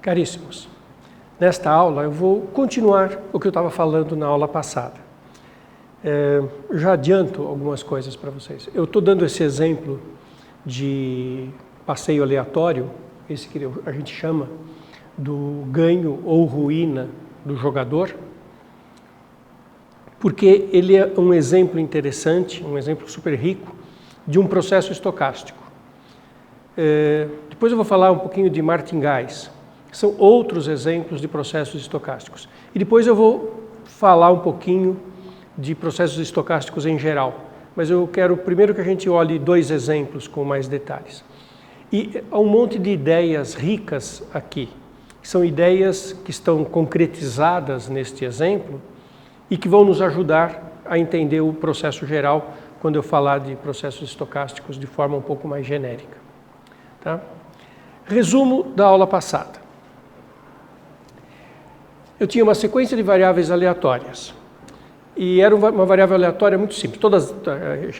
Caríssimos, nesta aula eu vou continuar o que eu estava falando na aula passada. Já adianto algumas coisas para vocês. Eu estou dando esse exemplo de passeio aleatório, esse que a gente chama do ganho ou ruína do jogador, porque ele é um exemplo interessante, um exemplo super rico de um processo estocástico. Depois eu vou falar um pouquinho de martingais, que são outros exemplos de processos estocásticos. E depois eu vou falar um pouquinho de processos estocásticos em geral. Mas eu quero primeiro que a gente olhe dois exemplos com mais detalhes. E há um monte de ideias ricas aqui, que são ideias que estão concretizadas neste exemplo e que vão nos ajudar a entender o processo geral quando eu falar de processos estocásticos de forma um pouco mais genérica. Tá? Resumo da aula passada. Eu tinha uma sequência de variáveis aleatórias. E era uma variável aleatória muito simples. Todas,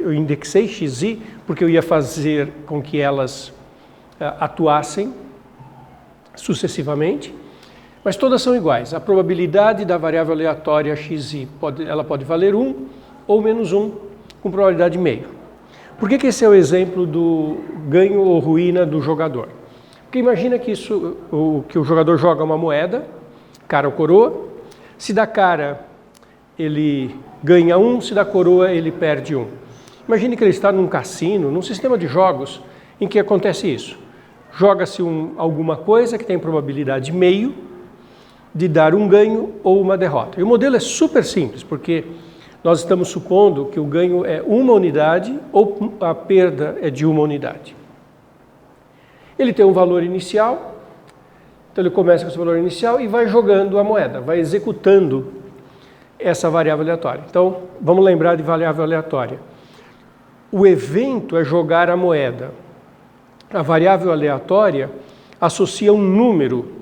eu indexei xi, porque eu ia fazer com que elas atuassem sucessivamente, mas todas são iguais. A probabilidade da variável aleatória xi ela pode valer 1 ou menos 1, com probabilidade meio. Por que esse é o exemplo do ganho ou ruína do jogador? Porque imagina que o jogador joga uma moeda, cara ou coroa. Se dá cara, ele ganha 1, se dá coroa, ele perde 1. Imagine que ele está num cassino, num sistema de jogos, em que acontece isso. Joga-se alguma coisa que tem probabilidade meio de dar um ganho ou uma derrota. E o modelo é super simples, porque nós estamos supondo que o ganho é 1 unidade ou a perda é de 1 unidade. Ele tem um valor inicial, então ele começa com esse valor inicial e vai jogando a moeda, vai executando essa variável aleatória. Então, vamos lembrar de variável aleatória. O evento é jogar a moeda. A variável aleatória associa um número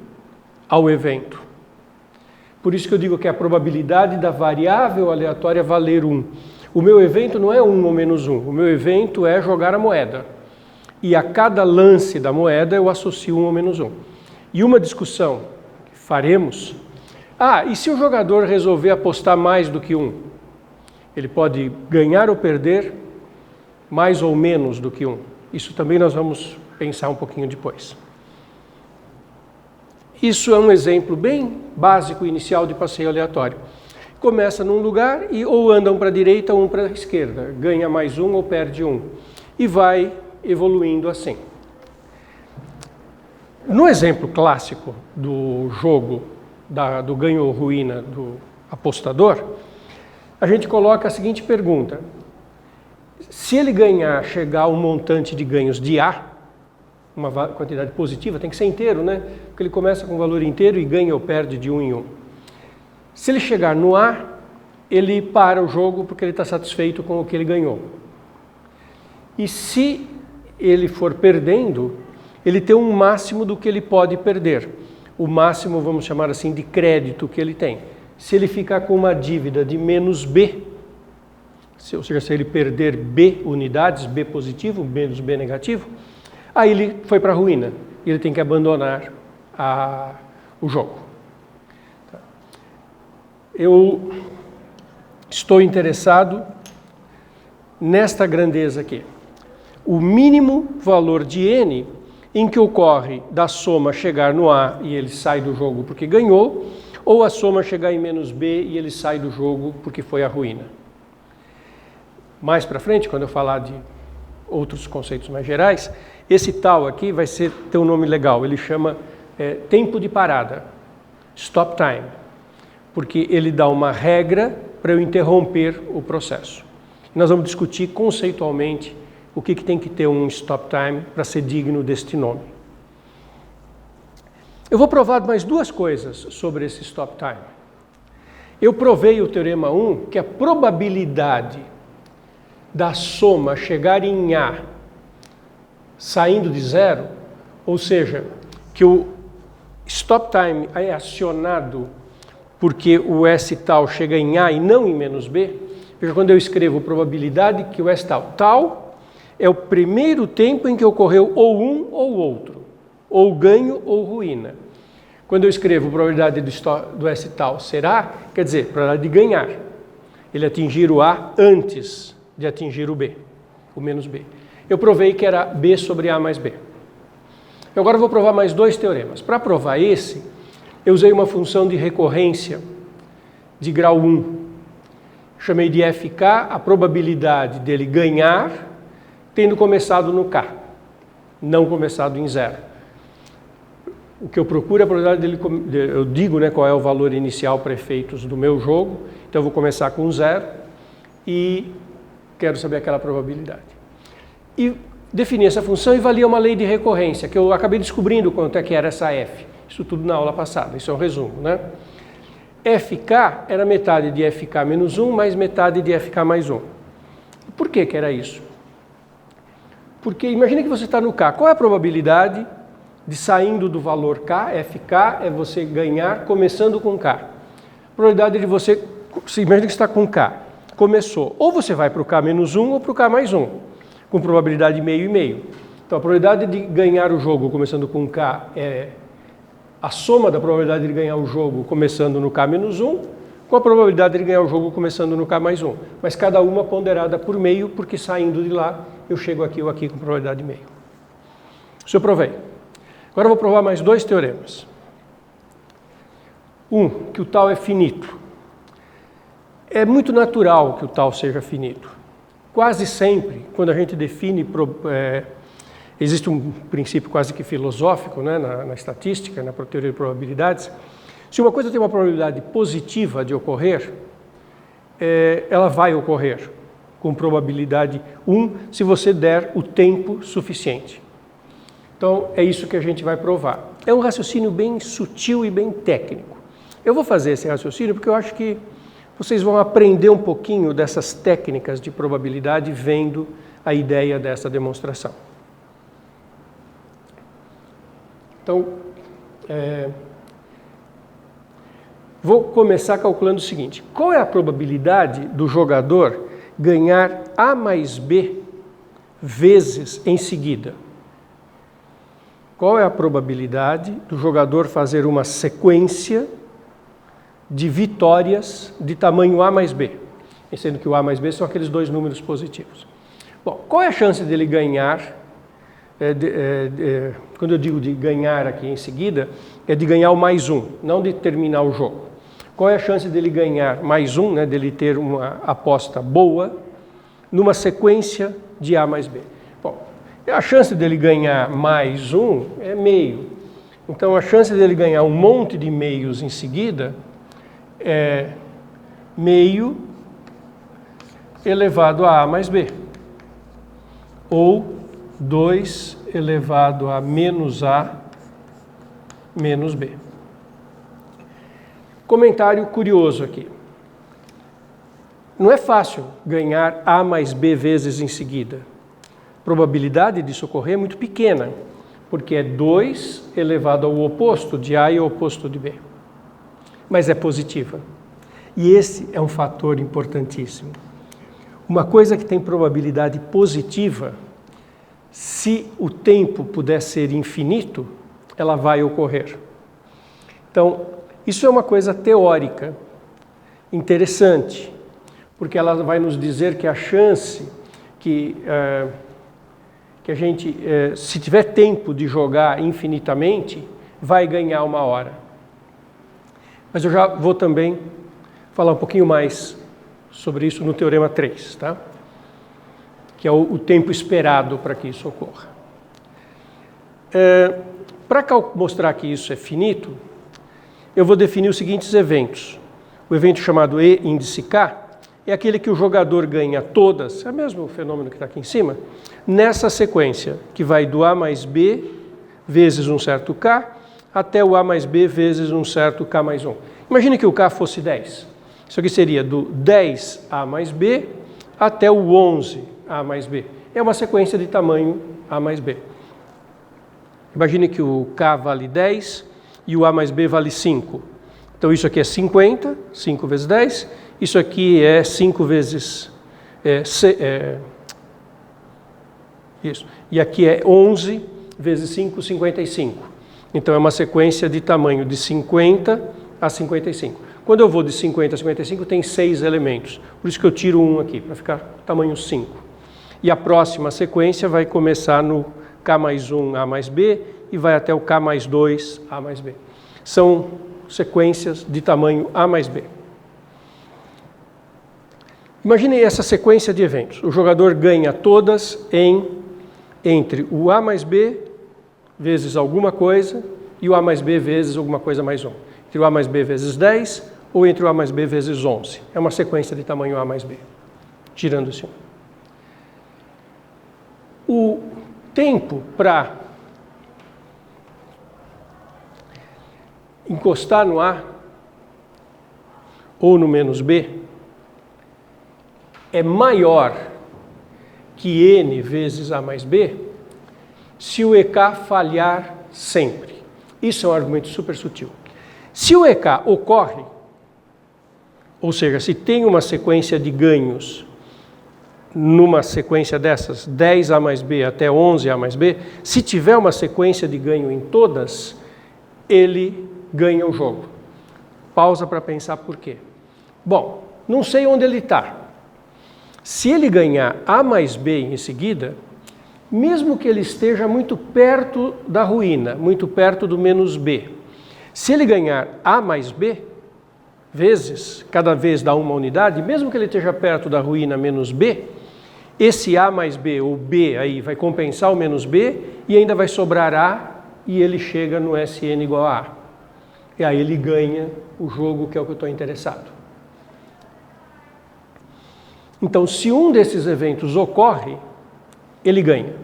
ao evento. Por isso que eu digo que a probabilidade da variável aleatória valer 1. O meu evento não é 1 ou menos 1. O meu evento é jogar a moeda. E a cada lance da moeda eu associo 1 ou menos 1. E uma discussão que faremos... e se o jogador resolver apostar mais do que 1? Ele pode ganhar ou perder mais ou menos do que 1. Isso também nós vamos pensar um pouquinho depois. Isso é um exemplo bem básico inicial de passeio aleatório. Começa num lugar e ou anda um para a direita ou um para a esquerda. Ganha mais 1 ou perde 1. E vai evoluindo assim. No exemplo clássico do jogo, do ganho ou ruína do apostador, a gente coloca a seguinte pergunta. Se ele chegar a um montante de ganhos de A, uma quantidade positiva, tem que ser inteiro, né? Porque ele começa com um valor inteiro e ganha ou perde de 1 em 1. Se ele chegar no A, ele para o jogo porque ele está satisfeito com o que ele ganhou. E se ele for perdendo, ele tem um máximo do que ele pode perder. O máximo, vamos chamar assim, de crédito que ele tem. Se ele ficar com uma dívida de menos B, ou seja, se ele perder B unidades, B positivo, menos B negativo, aí ele foi para a ruína. E ele tem que abandonar o jogo. Eu estou interessado nesta grandeza aqui. O mínimo valor de N em que ocorre da soma chegar no A e ele sai do jogo porque ganhou, ou a soma chegar em menos B e ele sai do jogo porque foi a ruína. Mais para frente, quando eu falar de outros conceitos mais gerais, esse tal aqui vai ter um nome legal, ele chama tempo de parada, stop time, porque ele dá uma regra para eu interromper o processo. E nós vamos discutir conceitualmente o que tem que ter um stop time para ser digno deste nome. Eu vou provar mais duas coisas sobre esse stop time. Eu provei o teorema 1 que a probabilidade da soma chegar em A saindo de zero, ou seja, que o stop time é acionado porque o S tal chega em A e não em menos B. Veja, quando eu escrevo probabilidade que o S tal é o primeiro tempo em que ocorreu ou um ou outro, ou ganho ou ruína. Quando eu escrevo probabilidade do S tal será, quer dizer, probabilidade de ganhar. Ele atingir o A antes de atingir o B, o menos B. Eu provei que era B sobre A mais B. Agora eu vou provar mais 2 teoremas. Para provar esse, eu usei uma função de recorrência de grau 1. Chamei de FK a probabilidade dele ganhar tendo começado no K, não começado em 0. O que eu procuro é a probabilidade dele, eu digo, né, qual é o valor inicial para efeitos do meu jogo, então eu vou começar com 0 e quero saber aquela probabilidade. E defini essa função e valia uma lei de recorrência, que eu acabei descobrindo quanto é que era essa F. Isso tudo na aula passada, isso é um resumo, né? FK era metade de FK menos 1 mais metade de FK mais 1. Por que era isso? Porque imagina que você está no K. Qual é a probabilidade de saindo do valor K? FK é você ganhar começando com K. A probabilidade de você, imagina que você está com K, começou. Ou você vai para o K menos 1 ou para o K mais 1, com probabilidade meio e meio. Então a probabilidade de ganhar o jogo começando com K é a soma da probabilidade de ganhar o jogo começando no K menos 1, com a probabilidade de ganhar o jogo começando no K mais 1. Mas cada uma ponderada por meio, porque saindo de lá eu chego aqui ou aqui com probabilidade de meio. Isso eu provei. Agora eu vou provar mais 2 teoremas. Que o tal é finito. É muito natural que o tal seja finito. Quase sempre, quando a gente define, existe um princípio quase que filosófico, né, na estatística, na teoria de probabilidades. Se uma coisa tem uma probabilidade positiva de ocorrer, ela vai ocorrer com probabilidade 1 se você der o tempo suficiente. Então, é isso que a gente vai provar. É um raciocínio bem sutil e bem técnico. Eu vou fazer esse raciocínio porque eu acho que vocês vão aprender um pouquinho dessas técnicas de probabilidade vendo a ideia dessa demonstração. Então, vou começar calculando o seguinte. Qual é a probabilidade do jogador ganhar A mais B vezes em seguida? Qual é a probabilidade do jogador fazer uma sequência de vitórias de tamanho A mais B? Sendo que o A mais B são aqueles 2 números positivos. Bom, qual é a chance dele ganhar, quando eu digo de ganhar aqui em seguida, é de ganhar o mais 1, não de terminar o jogo. Qual é a chance dele ganhar mais 1, né, dele ter uma aposta boa, numa sequência de A mais B? Bom, a chance dele ganhar mais 1 é meio. Então, a chance dele ganhar um monte de meios em seguida é meio elevado a A mais B. Ou 2 elevado a menos A menos B. Comentário curioso aqui. Não é fácil ganhar A mais B vezes em seguida. A probabilidade disso ocorrer é muito pequena, porque é 2 elevado ao oposto de A e ao oposto de B. Mas é positiva. E esse é um fator importantíssimo. Uma coisa que tem probabilidade positiva, se o tempo puder ser infinito, ela vai ocorrer. Então, isso é uma coisa teórica, interessante, porque ela vai nos dizer que a chance que a gente, se tiver tempo de jogar infinitamente, vai ganhar uma hora. Mas eu já vou também falar um pouquinho mais sobre isso no Teorema 3, tá? Que é o tempo esperado para que isso ocorra. Para mostrar que isso é finito, eu vou definir os seguintes eventos. O evento chamado E índice K é aquele que o jogador ganha todas, é o mesmo fenômeno que está aqui em cima, nessa sequência, que vai do A mais B vezes um certo K até o A mais B vezes um certo K mais 1. Imagine que o K fosse 10. Isso aqui seria do 10A mais B até o 11A mais B. É uma sequência de tamanho A mais B. Imagine que o K vale 10 e o A mais B vale 5. Então isso aqui é 50, 5 vezes 10. Isso aqui é 5 vezes... isso. E aqui é 11 vezes 5, 55. Então é uma sequência de tamanho de 50 a 55. Quando eu vou de 50 a 55, tem 6 elementos. Por isso que eu tiro um aqui, para ficar tamanho 5. E a próxima sequência vai começar no K mais 1, A mais B, e vai até o K mais 2, A mais B. São sequências de tamanho A mais B. Imagine essa sequência de eventos. O jogador ganha todas entre o A mais B vezes alguma coisa e o A mais B vezes alguma coisa mais 1. Entre o A mais B vezes 10 ou entre o A mais B vezes 11. É uma sequência de tamanho A mais B, tirando esse 1. O tempo para encostar no A ou no menos B é maior que N vezes A mais B se o EK falhar sempre. Isso é um argumento super sutil. Se o EK ocorre, ou seja, se tem uma sequência de ganhos numa sequência dessas, 10A mais B até 11A mais B, se tiver uma sequência de ganho em todas, ele ganha o jogo. Pausa para pensar por quê. Bom, não sei onde ele está. Se ele ganhar A mais B em seguida, mesmo que ele esteja muito perto da ruína, muito perto do menos B, se ele ganhar A mais B vezes, cada vez dá uma unidade, mesmo que ele esteja perto da ruína menos B, esse A mais B ou B aí vai compensar o menos B e ainda vai sobrar A e ele chega no SN igual a A. E aí ele ganha o jogo, que é o que eu estou interessado. Então, se um desses eventos ocorre, ele ganha.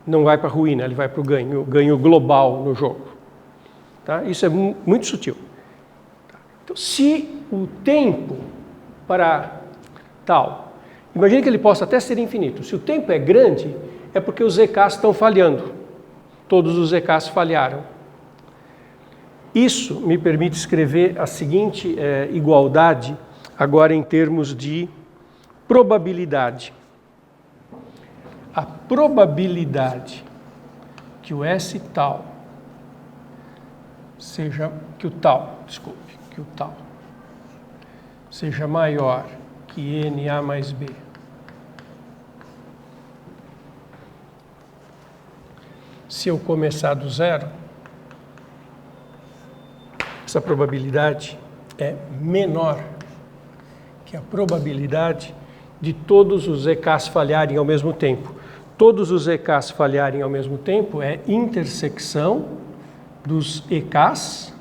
Não vai para a ruína, ele vai para o ganho global no jogo. Tá? Isso é muito sutil. Então, se o tempo para tal, imagine que ele possa até ser infinito. Se o tempo é grande, é porque os EKs estão falhando. Todos os EKs falharam. Isso me permite escrever a seguinte igualdade, agora em termos de probabilidade. A probabilidade que o S tal seja, que o tal seja maior que NA mais B se eu começar do zero, essa probabilidade é menor que a probabilidade de todos os EKs falharem ao mesmo tempo. Todos os EKs falharem ao mesmo tempo é intersecção dos EKs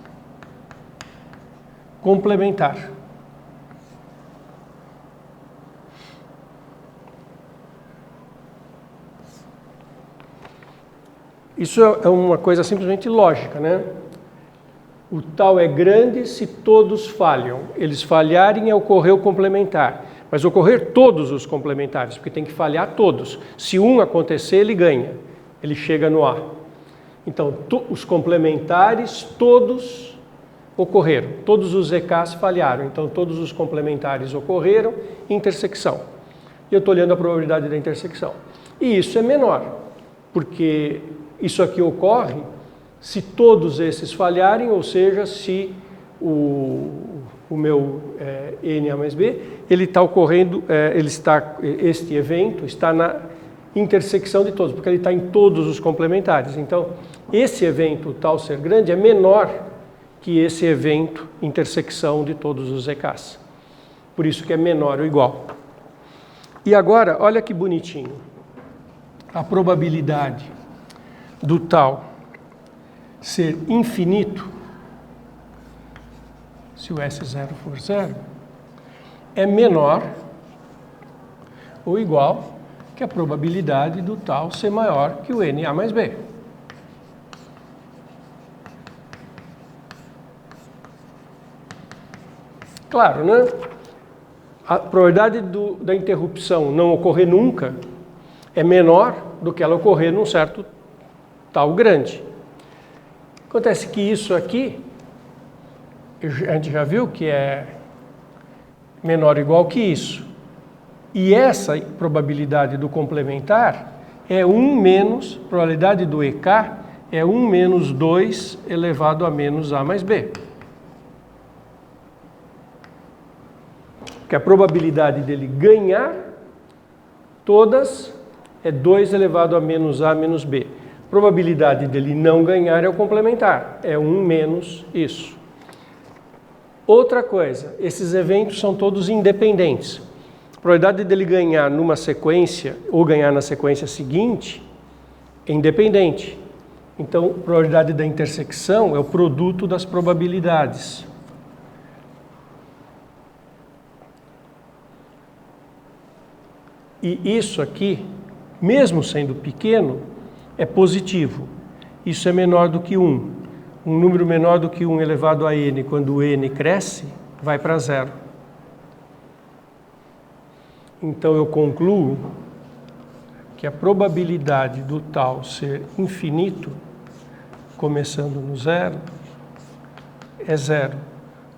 complementar. Isso é uma coisa simplesmente lógica, né? O tal é grande se todos falham. Eles falharem é ocorrer o complementar. Mas ocorrer todos os complementares, porque tem que falhar todos. Se um acontecer, ele ganha. Ele chega no A. Então, os complementares todos ocorreram. Todos os EKs falharam. Então, todos os complementares ocorreram. Intersecção. E eu estou olhando a probabilidade da intersecção. E isso é menor, porque isso aqui ocorre se todos esses falharem, ou seja, se o meu NA mais B, ele está ocorrendo, este evento está na intersecção de todos, porque ele está em todos os complementares. Então, esse evento tal ser grande é menor que esse evento intersecção de todos os EKs. Por isso que é menor ou igual. E agora, olha que bonitinho. A probabilidade do tal ser infinito, se o S0 for zero, é menor ou igual que a probabilidade do tal ser maior que o NA mais B. Claro, né? A probabilidade da interrupção não ocorrer nunca é menor do que ela ocorrer num certo tal grande. Acontece que isso aqui, a gente já viu que é menor ou igual que isso. E essa probabilidade do complementar é 1 menos probabilidade do EK é 1 menos 2 elevado a menos A mais B. Porque a probabilidade dele ganhar todas é 2 elevado a menos A menos B. A probabilidade dele não ganhar é o complementar, é 1 menos isso. Outra coisa, esses eventos são todos independentes. A probabilidade dele ganhar numa sequência ou ganhar na sequência seguinte é independente. Então, a probabilidade da intersecção é o produto das probabilidades. E isso aqui, mesmo sendo pequeno, é positivo. Isso é menor do que 1. Um número menor do que 1 elevado a n, quando o n cresce, vai para 0. Então eu concluo que a probabilidade do tal ser infinito, começando no 0, é 0.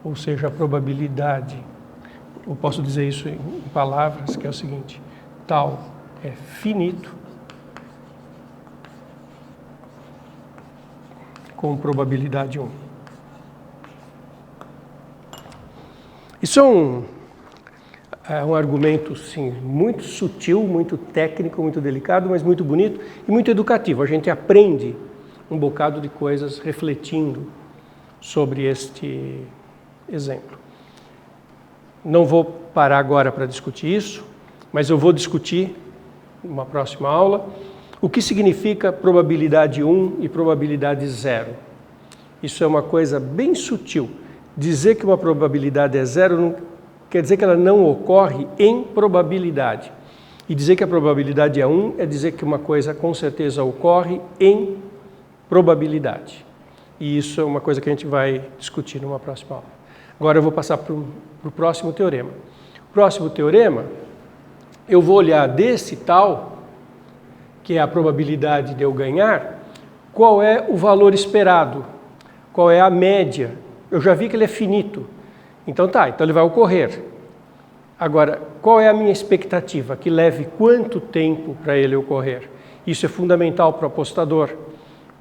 Ou seja, a probabilidade, eu posso dizer isso em palavras, que é o seguinte: tal é finito com probabilidade 1. Isso é um argumento, sim, muito sutil, muito técnico, muito delicado, mas muito bonito e muito educativo. A gente aprende um bocado de coisas refletindo sobre este exemplo. Não vou parar agora para discutir isso, mas eu vou discutir, numa próxima aula, o que significa probabilidade 1 e probabilidade 0. Isso é uma coisa bem sutil. Dizer que uma probabilidade é 0 não quer dizer que ela não ocorre em probabilidade. E dizer que a probabilidade é 1 é dizer que uma coisa com certeza ocorre em probabilidade. E isso é uma coisa que a gente vai discutir numa próxima aula. Agora eu vou passar para o próximo teorema. O próximo teorema, eu vou olhar desse tal, que é a probabilidade de eu ganhar, qual é o valor esperado, qual é a média. Eu já vi que ele é finito, então ele vai ocorrer. Agora, qual é a minha expectativa? Que leve quanto tempo para ele ocorrer? Isso é fundamental para o apostador,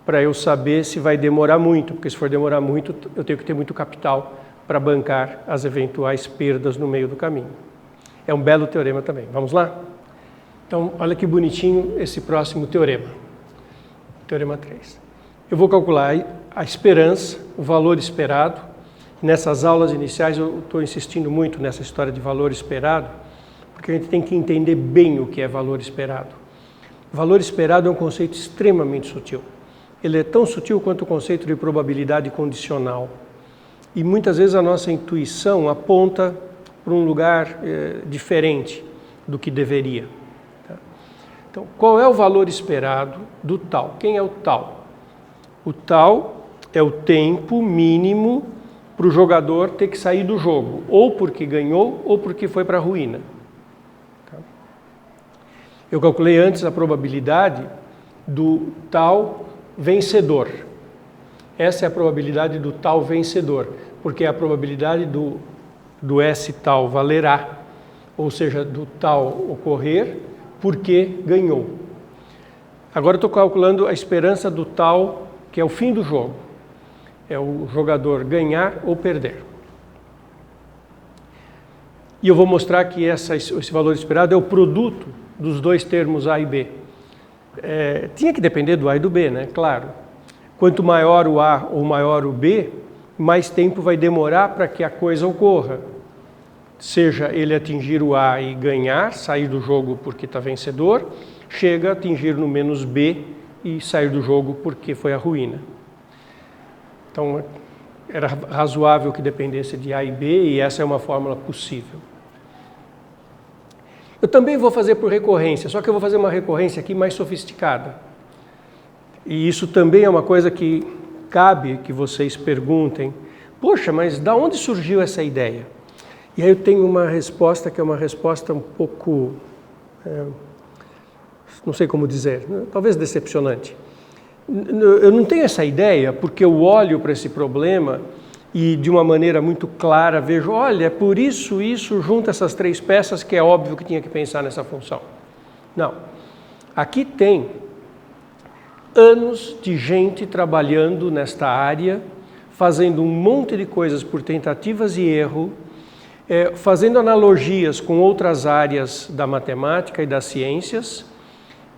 para eu saber se vai demorar muito, porque se for demorar muito, eu tenho que ter muito capital para bancar as eventuais perdas no meio do caminho. É um belo teorema também. Vamos lá? Então, olha que bonitinho esse próximo teorema. Teorema 3. Eu vou calcular a esperança, o valor esperado. Nessas aulas iniciais eu estou insistindo muito nessa história de valor esperado, porque a gente tem que entender bem o que é valor esperado. Valor esperado é um conceito extremamente sutil. Ele é tão sutil quanto o conceito de probabilidade condicional. E muitas vezes a nossa intuição aponta para um lugar diferente do que deveria. Então, qual é o valor esperado do tal? Quem é o tal? O tal é o tempo mínimo para o jogador ter que sair do jogo, ou porque ganhou, ou porque foi para a ruína. Eu calculei antes a probabilidade do tal vencedor. Essa é a probabilidade do tal vencedor, porque é a probabilidade do S tal valerá, ou seja, do tal ocorrer, porque ganhou. Agora eu estou calculando a esperança do tal, que é o fim do jogo. É o jogador ganhar ou perder. E eu vou mostrar que esse valor esperado é o produto dos dois termos A e B. Tinha que depender do A e do B, né? Claro. Quanto maior o A ou maior o B, mais tempo vai demorar para que a coisa ocorra. Seja ele atingir o A e ganhar, sair do jogo porque está vencedor, chega a atingir no menos B e sair do jogo porque foi a ruína. Então, era razoável que dependesse de A e B, e essa é uma fórmula possível. Eu também vou fazer por recorrência, só que eu vou fazer uma recorrência aqui mais sofisticada. E isso também é uma coisa que cabe que vocês perguntem: poxa, mas de onde surgiu essa ideia? E aí eu tenho uma resposta que é uma resposta um pouco, não sei como dizer, talvez decepcionante. Eu não tenho essa ideia porque eu olho para esse problema e de uma maneira muito clara vejo, olha, é por isso, junta essas três peças que é óbvio que tinha que pensar nessa função. Não. Aqui tem anos de gente trabalhando nesta área, fazendo um monte de coisas por tentativas e erro, fazendo analogias com outras áreas da matemática e das ciências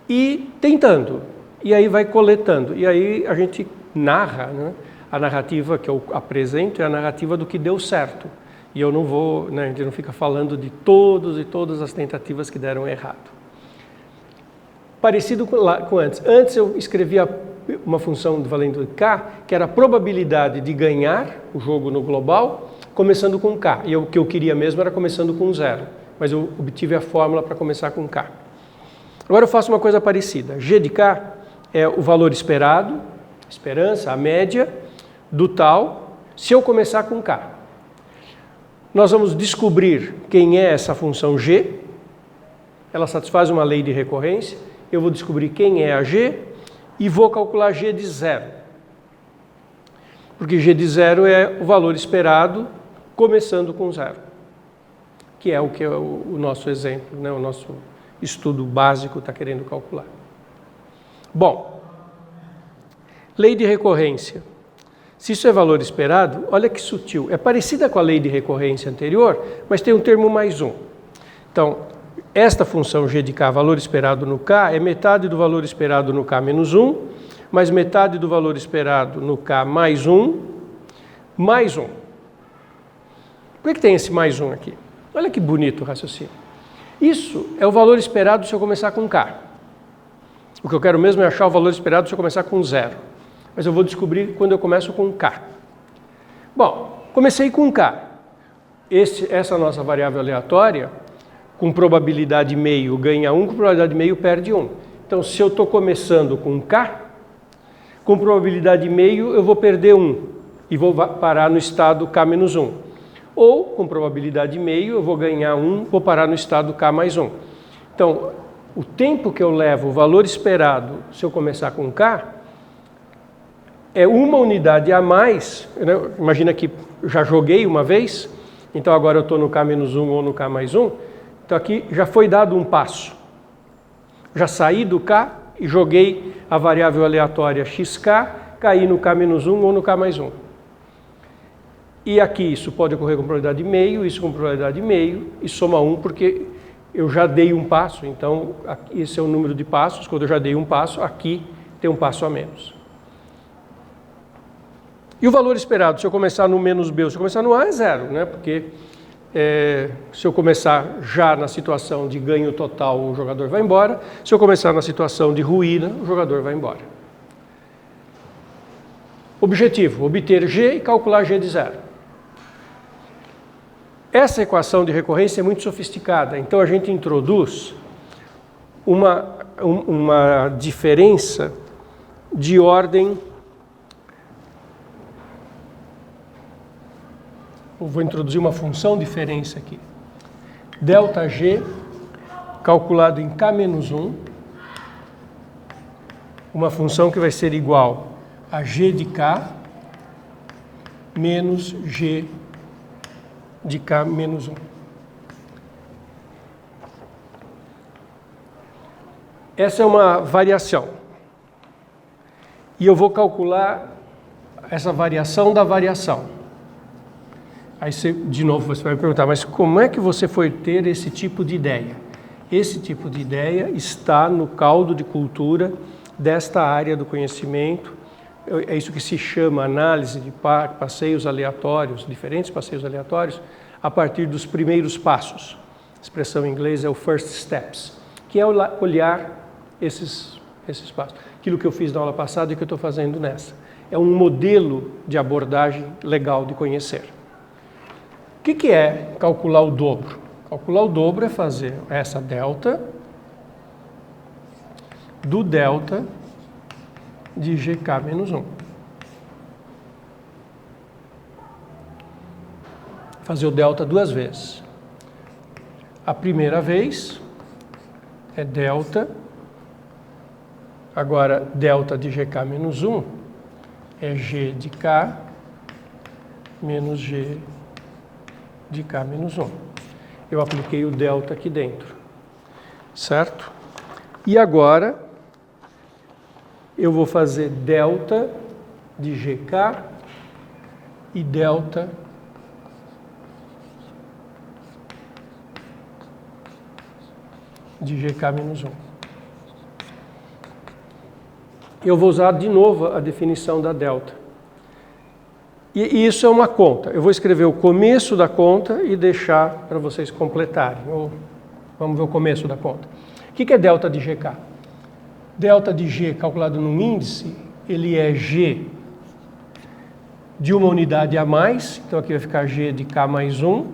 e tentando. E aí vai coletando. E aí a gente narra, né? A narrativa que eu apresento é a narrativa do que deu certo. E eu não vou, né, a gente não fica falando de todos e todas as tentativas que deram errado. Parecido com antes. Antes eu escrevia uma função valendo K, que era a probabilidade de ganhar o jogo no global, começando com K. E o que eu queria mesmo era começando com 0. Mas eu obtive a fórmula para começar com K. Agora eu faço uma coisa parecida. G de K é o valor esperado, esperança, a média, do tal, se eu começar com K. Nós vamos descobrir quem é essa função G. Ela satisfaz uma lei de recorrência. Eu vou descobrir quem é a G e vou calcular G de 0. Porque G de 0 é o valor esperado começando com 0. Que é o nosso exemplo, né? O nosso estudo básico está querendo calcular. Bom, lei de recorrência. Se isso é valor esperado, olha que sutil. É parecida com a lei de recorrência anterior, mas tem um termo mais um. Então, esta função g de k, valor esperado no k, é metade do valor esperado no k menos 1, mais metade do valor esperado no k mais 1, mais 1. Por que tem esse mais 1 aqui? Olha que bonito o raciocínio. Isso é o valor esperado se eu começar com k. O que eu quero mesmo é achar o valor esperado se eu começar com 0. Mas eu vou descobrir quando eu começo com k. Bom, comecei com k. Essa nossa variável aleatória, com probabilidade meio ganha 1, com probabilidade meio perde 1. Então, se eu estou começando com k, com probabilidade meio eu vou perder 1 e vou parar no estado k menos 1. Ou, com probabilidade meio, eu vou ganhar 1, vou parar no estado k mais 1. Então, o tempo que eu levo, o valor esperado, se eu começar com k, é uma unidade a mais. Né? Imagina que já joguei uma vez, então agora eu estou no k menos 1 ou no k mais 1. Então aqui já foi dado um passo. Já saí do k e joguei a variável aleatória xk, caí no k menos 1 ou no k mais 1. E aqui isso pode ocorrer com probabilidade meio, isso com probabilidade meio, e soma 1 porque eu já dei um passo. Então esse é o número de passos. Quando eu já dei um passo, aqui tem um passo a menos. E o valor esperado, se eu começar no menos b ou se eu começar no a, é 0, né? Porque se eu começar já na situação de ganho total, o jogador vai embora. Se eu começar na situação de ruína, o jogador vai embora. Objetivo, obter g e calcular g de 0. Essa equação de recorrência é muito sofisticada, então a gente introduz uma diferença de ordem. Eu vou introduzir uma função diferença aqui. Delta G, calculado em k menos 1, uma função que vai ser igual a g de k menos g de k menos 1. Essa é uma variação. E eu vou calcular essa variação da variação. Aí, de novo, você vai me perguntar, mas como é que você foi ter esse tipo de ideia? Esse tipo de ideia está no caldo de cultura desta área do conhecimento. É isso que se chama análise de passeios aleatórios, diferentes passeios aleatórios, a partir dos primeiros passos. A expressão em inglês é o first steps, que é olhar esses passos. Aquilo que eu fiz na aula passada e que eu estou fazendo nessa. É um modelo de abordagem legal de conhecer. O que é calcular o dobro? Calcular o dobro é fazer essa delta do delta de gk menos 1. Fazer o delta duas vezes. A primeira vez é delta, agora delta de gk menos 1 é g de k menos g de k menos 1. Eu apliquei o delta aqui dentro, certo? E agora eu vou fazer delta de GK e delta de GK menos 1. Eu vou usar de novo a definição da delta. E isso é uma conta. Eu vou escrever o começo da conta e deixar para vocês completarem. Vamos ver o começo da conta. O que é delta de GK? Delta de G calculado num índice, ele é G de uma unidade a mais, então aqui vai ficar G de K mais 1,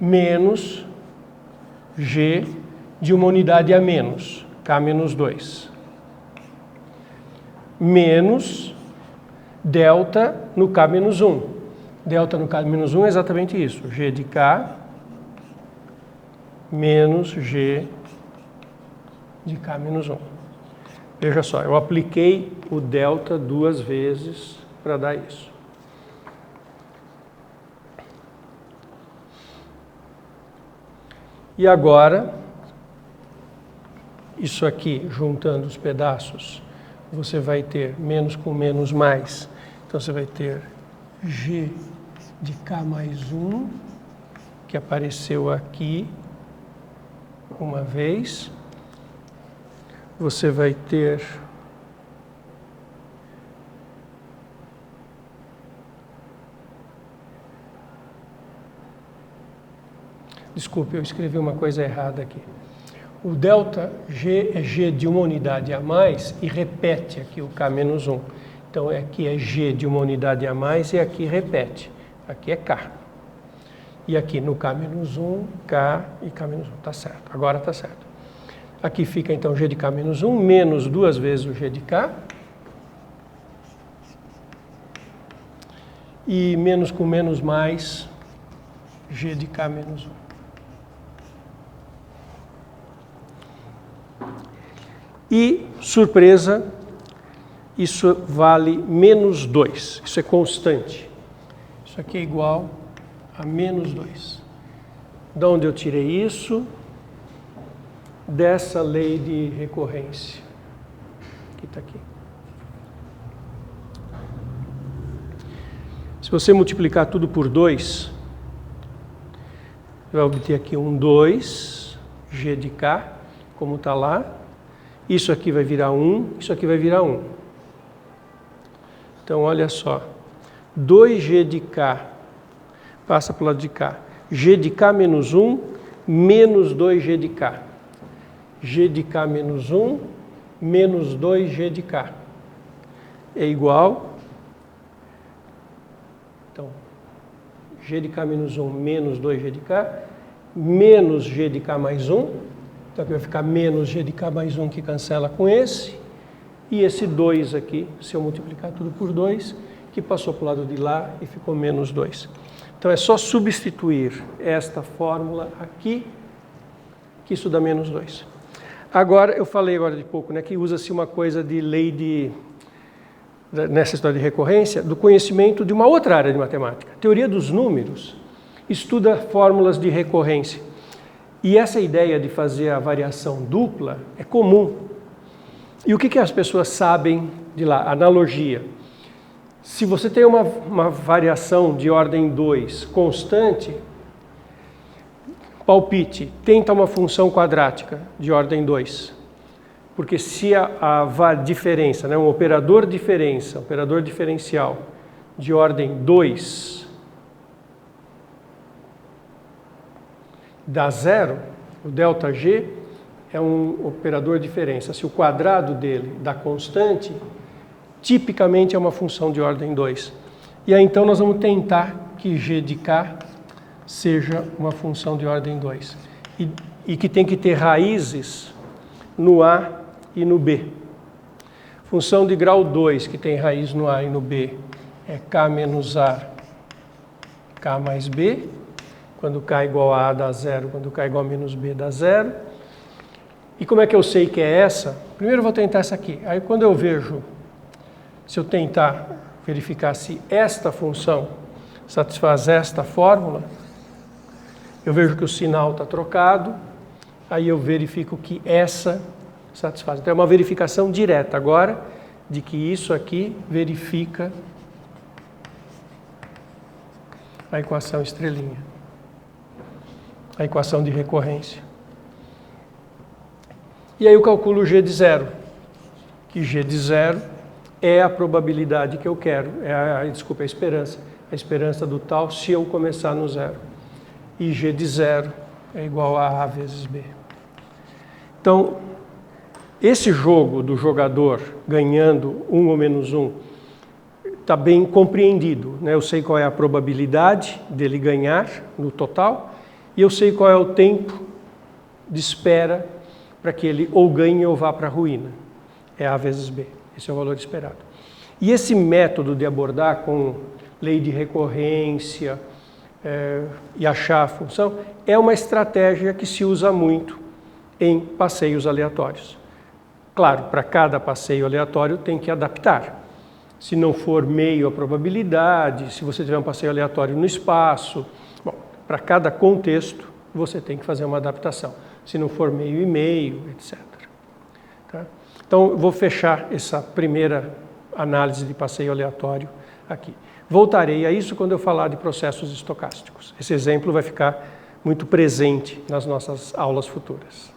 menos G de uma unidade a menos, K menos 2, menos delta no K menos 1. Delta no K menos 1 é exatamente isso, G de K menos G de K menos 1. Veja só, eu apliquei o delta 2 vezes para dar isso. E agora, isso aqui, juntando os pedaços, você vai ter menos com menos mais. Então você vai ter G de K mais 1, que apareceu aqui uma vez. Você vai ter desculpe, eu escrevi uma coisa errada aqui. O delta G é G de uma unidade a mais e repete aqui o K menos 1. Então aqui é G de uma unidade a mais e aqui repete. Aqui é K. E aqui no K menos 1, K e K menos 1. Tá certo, agora tá certo. Aqui fica então G de K menos 1, menos 2 vezes o G de K. E menos com menos mais, G de K menos 1. E, surpresa, isso vale menos 2. Isso é constante. Isso aqui é igual a menos 2. De onde eu tirei isso? Dessa lei de recorrência, que está aqui. Se você multiplicar tudo por 2, vai obter aqui um 2, G de K, como está lá. Isso aqui vai virar 1, isso aqui vai virar 1. Então, olha só. 2G de K passa para o lado de cá. G de K menos 1, menos 2G de K. G de K menos 1, menos 2G de K. É igual... Então, G de K menos 1, menos 2G de K, menos G de K mais 1. Então, aqui vai ficar menos G de K mais 1, que cancela com esse. E esse 2 aqui, se eu multiplicar tudo por 2, que passou para o lado de lá e ficou menos 2. Então, é só substituir esta fórmula aqui, que isso dá menos 2. Agora, eu falei agora de pouco, né, que usa-se uma coisa de lei nessa história de recorrência, do conhecimento de uma outra área de matemática. A teoria dos números estuda fórmulas de recorrência. E essa ideia de fazer a variação dupla é comum. E o que as pessoas sabem de lá? Analogia. Se você tem uma variação de ordem 2 constante, palpite, tenta uma função quadrática de ordem 2. Porque se a diferença, né, um operador diferença, operador diferencial de ordem 2 dá 0, o ΔG é um operador diferença. Se o quadrado dele dá constante, tipicamente é uma função de ordem 2. E aí então nós vamos tentar que G de K seja uma função de ordem 2. E que tem que ter raízes no A e no B. Função de grau 2, que tem raiz no A e no B, é K menos A, K mais B. Quando K igual a dá 0, quando K igual a menos B dá 0. E como é que eu sei que é essa? Primeiro eu vou tentar essa aqui. Aí quando eu vejo, se eu tentar verificar se esta função satisfaz esta fórmula, eu vejo que o sinal está trocado, aí eu verifico que essa satisfaz. Então é uma verificação direta agora de que isso aqui verifica a equação estrelinha, a equação de recorrência. E aí eu calculo G de zero, que G de zero é a probabilidade que eu quero, desculpa, a esperança do tal se eu começar no zero. E G de zero é igual a A vezes B. Então, esse jogo do jogador ganhando 1 ou menos 1 está bem compreendido, né? Eu sei qual é a probabilidade dele ganhar no total e eu sei qual é o tempo de espera para que ele ou ganhe ou vá para a ruína. É A vezes B. Esse é o valor esperado. E esse método de abordar com lei de recorrência e achar a função é uma estratégia que se usa muito em passeios aleatórios. Claro, para cada passeio aleatório tem que adaptar. Se não for meio a probabilidade, se você tiver um passeio aleatório no espaço, bom, para cada contexto você tem que fazer uma adaptação. Se não for meio e meio, etc. Tá? Então, eu vou fechar essa primeira análise de passeio aleatório aqui. Voltarei a isso quando eu falar de processos estocásticos. Esse exemplo vai ficar muito presente nas nossas aulas futuras.